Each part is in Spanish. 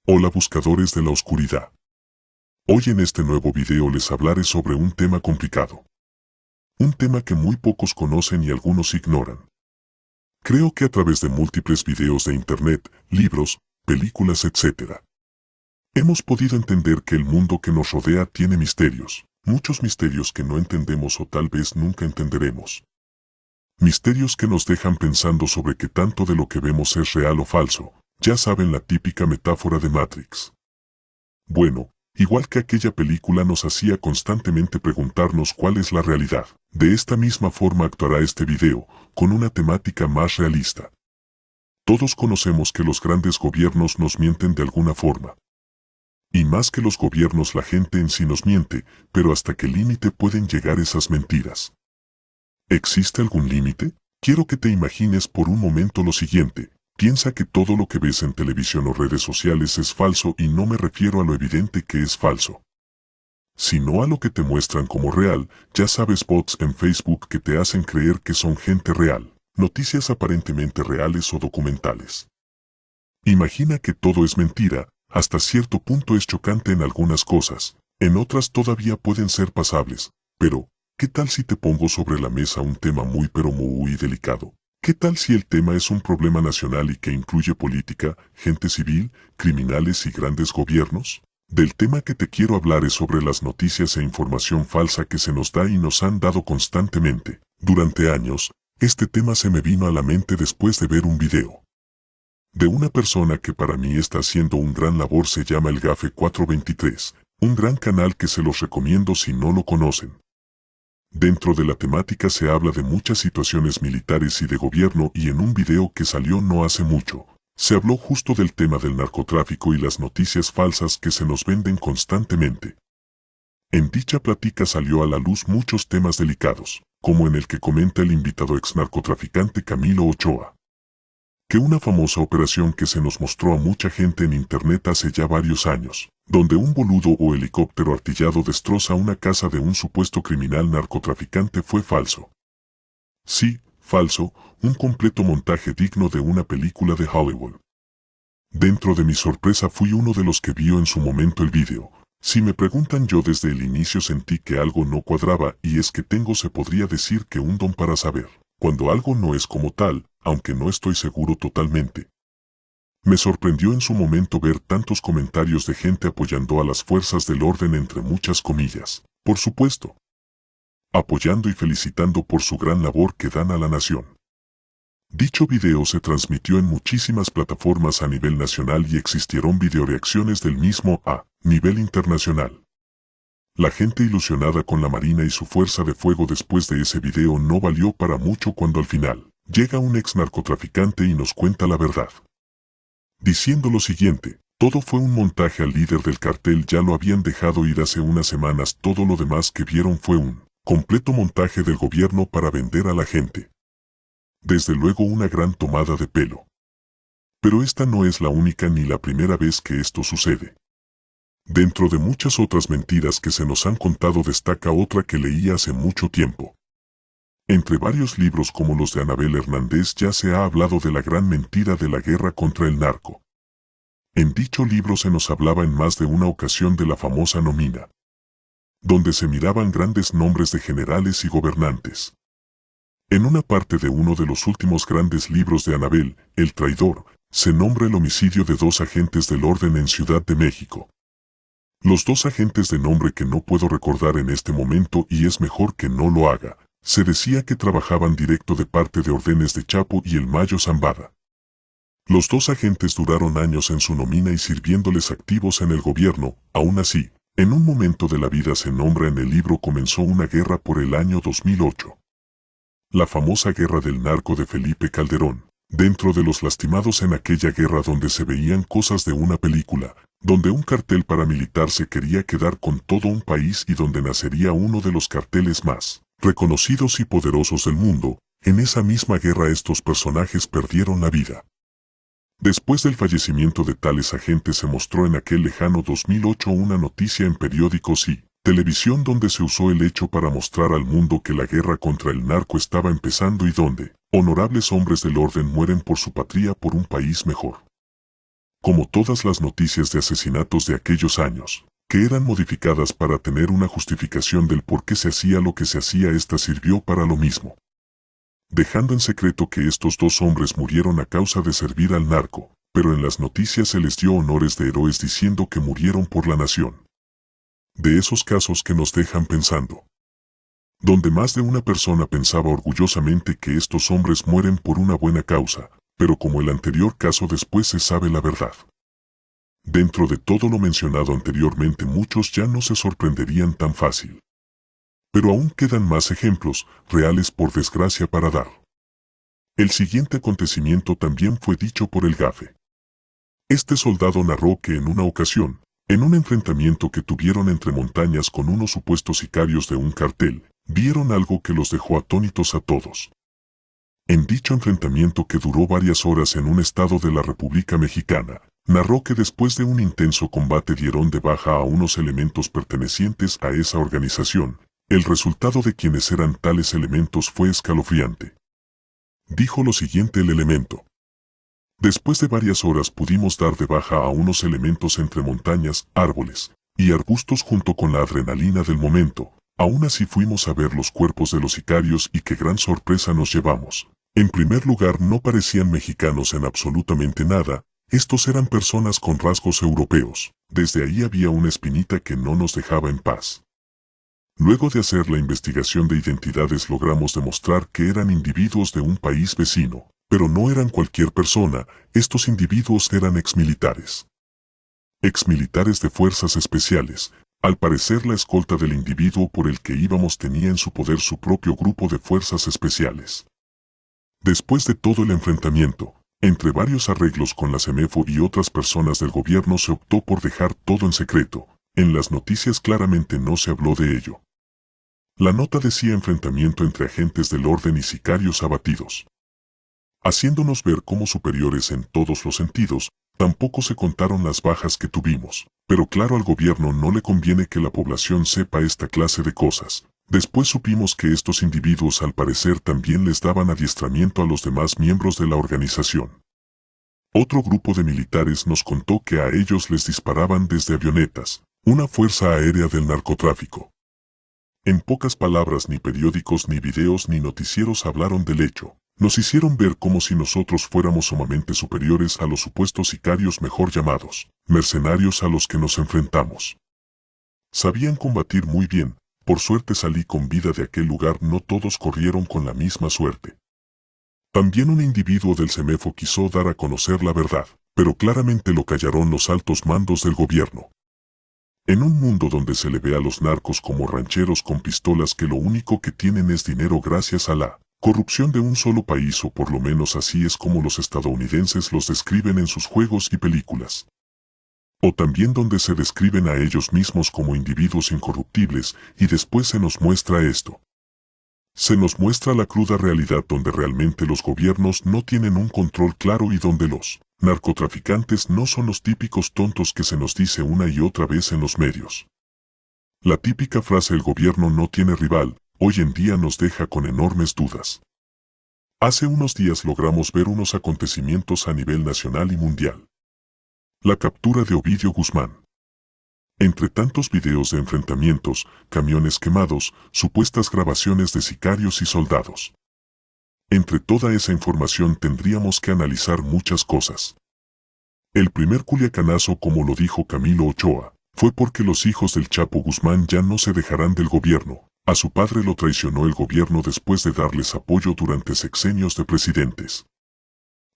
Hola buscadores de la oscuridad. Hoy en este nuevo video les hablaré sobre un tema complicado. Un tema que muy pocos conocen y algunos ignoran. Creo que a través de múltiples videos de internet, libros, películas, etc. hemos podido entender que el mundo que nos rodea tiene misterios, muchos misterios que no entendemos o tal vez nunca entenderemos. Misterios que nos dejan pensando sobre qué tanto de lo que vemos es real o falso. Ya saben, la típica metáfora de Matrix. Bueno, igual que aquella película nos hacía constantemente preguntarnos cuál es la realidad. De esta misma forma actuará este video, con una temática más realista. Todos conocemos que los grandes gobiernos nos mienten de alguna forma. Y más que los gobiernos, la gente en sí nos miente, pero ¿hasta qué límite pueden llegar esas mentiras? ¿Existe algún límite? Quiero que te imagines por un momento lo siguiente. Piensa que todo lo que ves en televisión o redes sociales es falso, y no me refiero a lo evidente que es falso, sino a lo que te muestran como real. Ya sabes, bots en Facebook que te hacen creer que son gente real, noticias aparentemente reales o documentales. Imagina que todo es mentira. Hasta cierto punto es chocante en algunas cosas, en otras todavía pueden ser pasables, pero ¿qué tal si te pongo sobre la mesa un tema muy delicado? ¿Qué tal si el tema es un problema nacional y que incluye política, gente civil, criminales y grandes gobiernos? Del tema que te quiero hablar es sobre las noticias e información falsa que se nos da y nos han dado constantemente. Durante años, este tema se me vino a la mente después de ver un video de una persona que para mí está haciendo un gran labor. Se llama El Gafe 423, un gran canal que se los recomiendo si no lo conocen. Dentro de la temática se habla de muchas situaciones militares y de gobierno, y en un video que salió no hace mucho, se habló justo del tema del narcotráfico y las noticias falsas que se nos venden constantemente. En dicha plática salió a la luz muchos temas delicados, como en el que comenta el invitado ex narcotraficante Camilo Ochoa, que una famosa operación que se nos mostró a mucha gente en internet hace ya varios años, donde un boludo o helicóptero artillado destroza una casa de un supuesto criminal narcotraficante, fue falso. Sí, falso, un completo montaje digno de una película de Hollywood. Dentro de mi sorpresa fui uno de los que vio en su momento el video. Si me preguntan, yo desde el inicio sentí que algo no cuadraba, y es que tengo, se podría decir que un don para saber cuando algo no es como tal, aunque no estoy seguro totalmente. Me sorprendió en su momento ver tantos comentarios de gente apoyando a las fuerzas del orden, entre muchas comillas, por supuesto, apoyando y felicitando por su gran labor que dan a la nación. Dicho video se transmitió en muchísimas plataformas a nivel nacional y existieron videoreacciones del mismo a nivel internacional. La gente ilusionada con la Marina y su fuerza de fuego después de ese video no valió para mucho cuando al final llega un ex narcotraficante y nos cuenta la verdad, diciendo lo siguiente: todo fue un montaje, al líder del cartel ya lo habían dejado ir hace unas semanas, todo lo demás que vieron fue un completo montaje del gobierno para vender a la gente. Desde luego una gran tomada de pelo. Pero esta no es la única ni la primera vez que esto sucede. Dentro de muchas otras mentiras que se nos han contado destaca otra que leí hace mucho tiempo. Entre varios libros como los de Anabel Hernández ya se ha hablado de la gran mentira de la guerra contra el narco. En dicho libro se nos hablaba en más de una ocasión de la famosa nómina, donde se miraban grandes nombres de generales y gobernantes. En una parte de uno de los últimos grandes libros de Anabel, El Traidor, se nombra el homicidio de 2 agentes del orden en Ciudad de México. Los 2 agentes, de nombre que no puedo recordar en este momento y es mejor que no lo haga, se decía que trabajaban directo de parte de órdenes de Chapo y el Mayo Zambada. Los 2 agentes duraron años en su nómina y sirviéndoles activos en el gobierno. Aún así, en un momento de la vida, se nombra en el libro, comenzó una guerra por el año 2008. La famosa guerra del narco de Felipe Calderón. Dentro de los lastimados en aquella guerra, donde se veían cosas de una película, donde un cartel paramilitar se quería quedar con todo un país y donde nacería uno de los carteles más reconocidos y poderosos del mundo, en esa misma guerra estos personajes perdieron la vida. Después del fallecimiento de tales agentes se mostró en aquel lejano 2008 una noticia en periódicos y televisión donde se usó el hecho para mostrar al mundo que la guerra contra el narco estaba empezando y donde honorables hombres del orden mueren por su patria, por un país mejor. como todas las noticias de asesinatos de aquellos años, que eran modificadas para tener una justificación del por qué se hacía lo que se hacía. Esta sirvió para lo mismo, dejando en secreto que estos dos hombres murieron a causa de servir al narco, pero en las noticias se les dio honores de héroes diciendo que murieron por la nación. De esos casos que nos dejan pensando, donde más de una persona pensaba orgullosamente que estos hombres mueren por una buena causa, pero como el anterior caso después se sabe la verdad. Dentro de todo lo mencionado anteriormente, muchos ya no se sorprenderían tan fácil. Pero aún quedan más ejemplos, reales por desgracia, para dar. El siguiente acontecimiento también fue dicho por el Gafe. Este soldado narró que en una ocasión, en un enfrentamiento que tuvieron entre montañas con unos supuestos sicarios de un cartel, vieron algo que los dejó atónitos a todos. En dicho enfrentamiento, que duró varias horas en un estado de la República Mexicana, narró que después de un intenso combate dieron de baja a unos elementos pertenecientes a esa organización. El resultado de quienes eran tales elementos fue escalofriante. Dijo lo siguiente el elemento: después de varias horas pudimos dar de baja a unos elementos entre montañas, árboles y arbustos. Junto con la adrenalina del momento, aún así fuimos a ver los cuerpos de los sicarios y qué gran sorpresa nos llevamos. En primer lugar, no parecían mexicanos en absolutamente nada, estos eran personas con rasgos europeos. Desde ahí había una espinita que no nos dejaba en paz. Luego de hacer la investigación de identidades logramos demostrar que eran individuos de un país vecino, pero no eran cualquier persona, estos individuos eran exmilitares. Exmilitares de fuerzas especiales. Al parecer la escolta del individuo por el que íbamos tenía en su poder su propio grupo de fuerzas especiales. Después de todo el enfrentamiento, entre varios arreglos con la CEMEFO y otras personas del gobierno, se optó por dejar todo en secreto. En las noticias claramente no se habló de ello. La nota decía enfrentamiento entre agentes del orden y sicarios abatidos, haciéndonos ver como superiores en todos los sentidos. Tampoco se contaron las bajas que tuvimos, pero claro, al gobierno no le conviene que la población sepa esta clase de cosas. Después supimos que estos individuos al parecer también les daban adiestramiento a los demás miembros de la organización. Otro grupo de militares nos contó que a ellos les disparaban desde avionetas, una fuerza aérea del narcotráfico. En pocas palabras, ni periódicos, ni videos, ni noticieros hablaron del hecho. Nos hicieron ver como si nosotros fuéramos sumamente superiores a los supuestos sicarios, mejor llamados mercenarios, a los que nos enfrentamos. Sabían combatir muy bien. Por suerte salí con vida de aquel lugar. No todos corrieron con la misma suerte. También un individuo del CEMEFO quiso dar a conocer la verdad, pero claramente lo callaron los altos mandos del gobierno. En un mundo donde se le ve a los narcos como rancheros con pistolas que lo único que tienen es dinero gracias a la corrupción de un solo país, o por lo menos así es como los estadounidenses los describen en sus juegos y películas. O también donde se describen a ellos mismos como individuos incorruptibles, y después se nos muestra esto. Se nos muestra la cruda realidad, donde realmente los gobiernos no tienen un control claro y donde los narcotraficantes no son los típicos tontos que se nos dice una y otra vez en los medios. La típica frase "el gobierno no tiene rival", hoy en día nos deja con enormes dudas. Hace unos días logramos ver unos acontecimientos a nivel nacional y mundial. La captura de Ovidio Guzmán. Entre tantos videos de enfrentamientos, camiones quemados, supuestas grabaciones de sicarios y soldados. Entre toda esa información tendríamos que analizar muchas cosas. El primer culiacanazo, como lo dijo Camilo Ochoa, fue porque los hijos del Chapo Guzmán ya no se dejarán del gobierno. A su padre lo traicionó el gobierno después de darles apoyo durante sexenios de presidentes.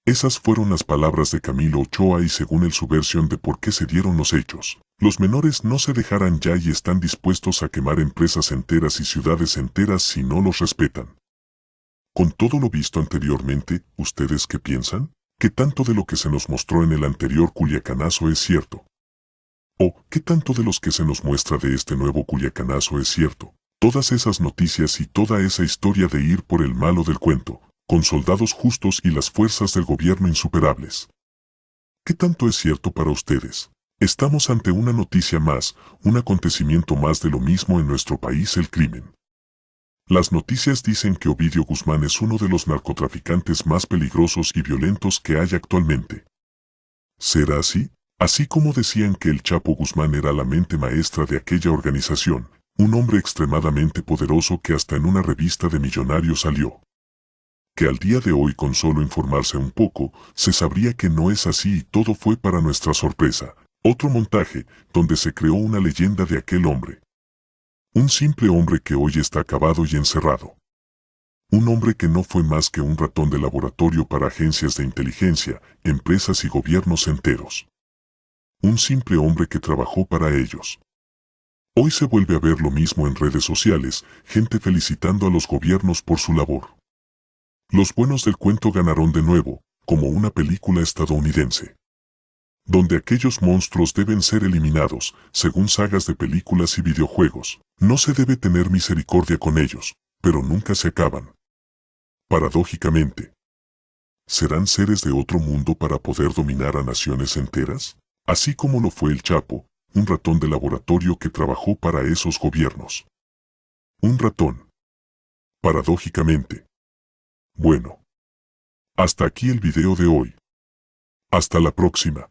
Esas fueron las palabras de Camilo Ochoa, y según su versión de por qué se dieron los hechos, los menores no se dejarán ya y están dispuestos a quemar empresas enteras y ciudades enteras si no los respetan. Con todo lo visto anteriormente, ¿ustedes qué piensan? ¿Qué tanto de lo que se nos mostró en el anterior culiacanazo es cierto? ¿O qué tanto de los que se nos muestra de este nuevo culiacanazo es cierto? Todas esas noticias y toda esa historia de ir por el malo del cuento, con soldados justos y las fuerzas del gobierno insuperables. ¿Qué tanto es cierto para ustedes? Estamos ante una noticia más, un acontecimiento más de lo mismo en nuestro país: el crimen. Las noticias dicen que Ovidio Guzmán es uno de los narcotraficantes más peligrosos y violentos que hay actualmente. ¿Será así? Así como decían que el Chapo Guzmán era la mente maestra de aquella organización, un hombre extremadamente poderoso que hasta en una revista de millonarios salió. Que al día de hoy, con solo informarse un poco, se sabría que no es así y todo fue para nuestra sorpresa. Otro montaje, donde se creó una leyenda de aquel hombre. Un simple hombre que hoy está acabado y encerrado. Un hombre que no fue más que un ratón de laboratorio para agencias de inteligencia, empresas y gobiernos enteros. Un simple hombre que trabajó para ellos. Hoy se vuelve a ver lo mismo en redes sociales, gente felicitando a los gobiernos por su labor. Los buenos del cuento ganaron de nuevo, como una película estadounidense. Donde aquellos monstruos deben ser eliminados, según sagas de películas y videojuegos. No se debe tener misericordia con ellos, pero nunca se acaban. Paradójicamente, ¿serán seres de otro mundo para poder dominar a naciones enteras? Así como lo fue el Chapo, un ratón de laboratorio que trabajó para esos gobiernos. Un ratón. Paradójicamente. Bueno. Hasta aquí el video de hoy. Hasta la próxima.